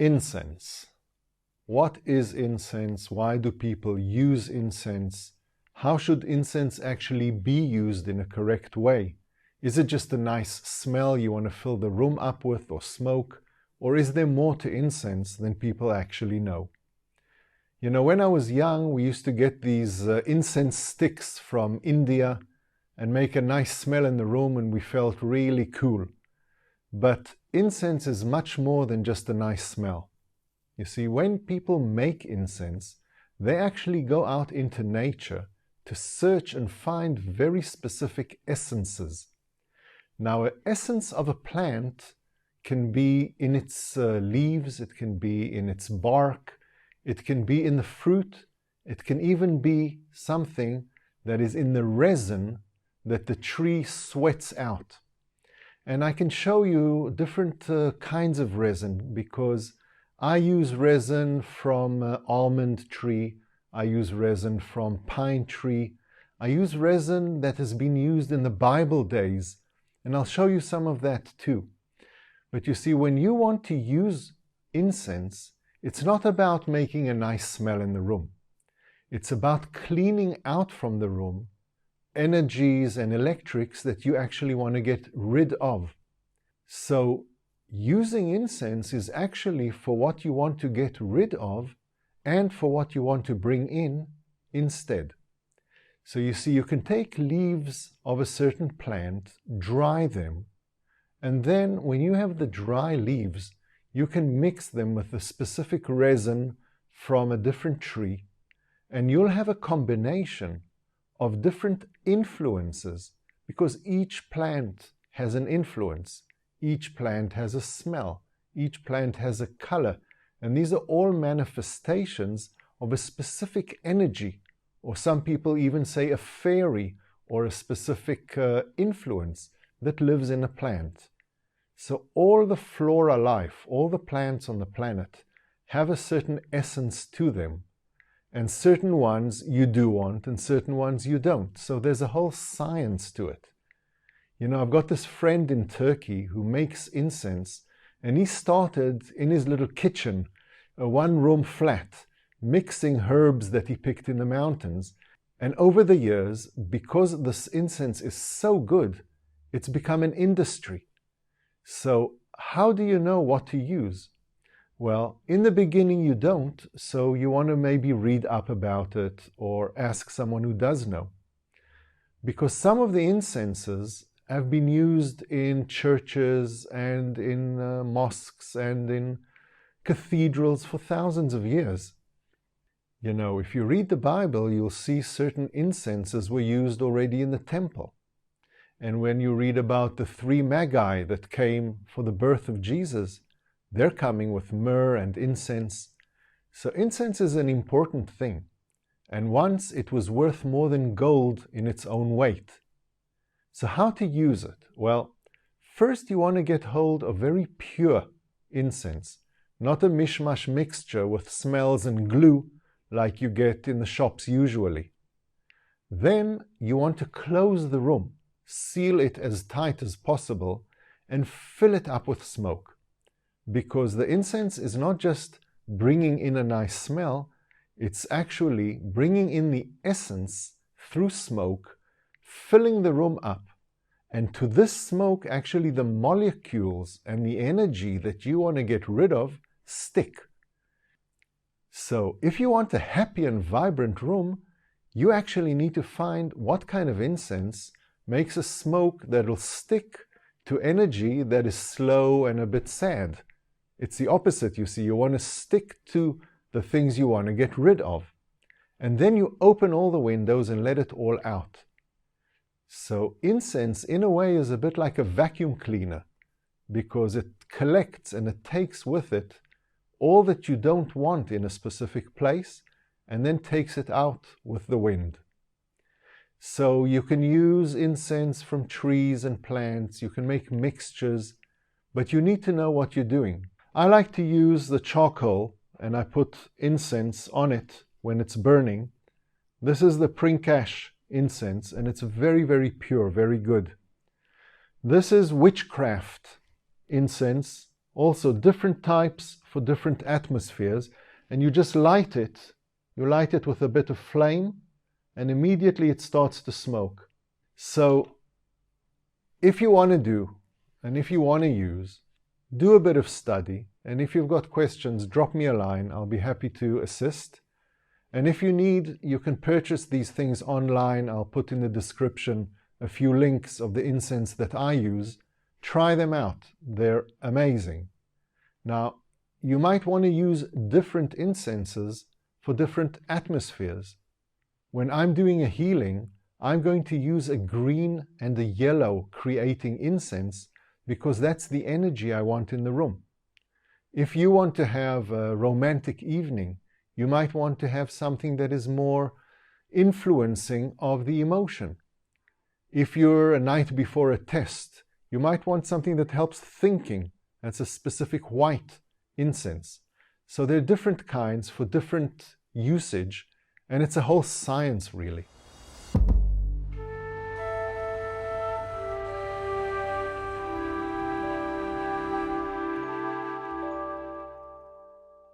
Incense. What is incense? Why do people use incense? How should incense actually be used in a correct way? Is it just a nice smell you want to fill the room up with, or smoke? Or is there more to incense than people actually know? You know, when I was young, we used to get these incense sticks from India and make a nice smell in the room, and we felt really cool. But incense is much more than just a nice smell. You see, when people make incense, they actually go out into nature to search and find very specific essences. Now, an essence of a plant can be in its leaves, it can be in its bark, it can be in the fruit, it can even be something that is in the resin that the tree sweats out. And I can show you different kinds of resin, because I use resin from almond tree, I use resin from pine tree, I use resin that has been used in the Bible days, and I'll show you some of that too. But you see, when you want to use incense, it's not about making a nice smell in the room. It's about cleaning out from the room energies and electrics that you actually want to get rid of. So using incense is actually for what you want to get rid of and for what you want to bring in instead. So you see, you can take leaves of a certain plant, dry them, and then when you have the dry leaves, you can mix them with a specific resin from a different tree, and you'll have a combination of different influences, because each plant has an influence, each plant has a smell, each plant has a color, and these are all manifestations of a specific energy, or some people even say a fairy or a specific influence that lives in a plant. So all the flora life, all the plants on the planet have a certain essence to them. And certain ones you do want and certain ones you don't. So there's a whole science to it. You know, I've got this friend in Turkey who makes incense, and he started in his little kitchen, a one-room flat, mixing herbs that he picked in the mountains. And over the years, because this incense is so good, it's become an industry. So how do you know what to use? Well, in the beginning you don't, so you want to maybe read up about it or ask someone who does know. Because some of the incenses have been used in churches and in mosques and in cathedrals for thousands of years. You know, if you read the Bible, you'll see certain incenses were used already in the temple. And when you read about the 3 magi that came for the birth of Jesus, they're coming with myrrh and incense. So incense is an important thing. And once it was worth more than gold in its own weight. So how to use it? Well, first you want to get hold of very pure incense, not a mishmash mixture with smells and glue like you get in the shops usually. Then you want to close the room, seal it as tight as possible, and fill it up with smoke. Because the incense is not just bringing in a nice smell, it's actually bringing in the essence through smoke, filling the room up. And to this smoke, actually the molecules and the energy that you want to get rid of stick. So if you want a happy and vibrant room, you actually need to find what kind of incense makes a smoke that'll stick to energy that is slow and a bit sad. It's the opposite, you see. You want to stick to the things you want to get rid of. And then you open all the windows and let it all out. So incense, in a way, is a bit like a vacuum cleaner, because it collects and it takes with it all that you don't want in a specific place, and then takes it out with the wind. So you can use incense from trees and plants, you can make mixtures, but you need to know what you're doing. I like to use the charcoal, and I put incense on it when it's burning. This is the Prinkash incense, and it's very, very pure, very good. This is witchcraft incense, Also different types for different atmospheres, and you just light it. You light it with a bit of flame, and immediately it starts to smoke. So if you want to do, and if you want to use, do a bit of study, and if you've got questions, drop me a line. I'll be happy to assist. And if you need, you can purchase these things online. I'll put in the description a few links of the incense that I use. Try them out. They're amazing. Now, you might want to use different incenses for different atmospheres. When I'm doing a healing, I'm going to use a green and a yellow creating incense because that's the energy I want in the room. If you want to have a romantic evening, you might want to have something that is more influencing of the emotion. If you're a night before a test, you might want something that helps thinking. That's a specific white incense. So there are different kinds for different usage, and it's a whole science really.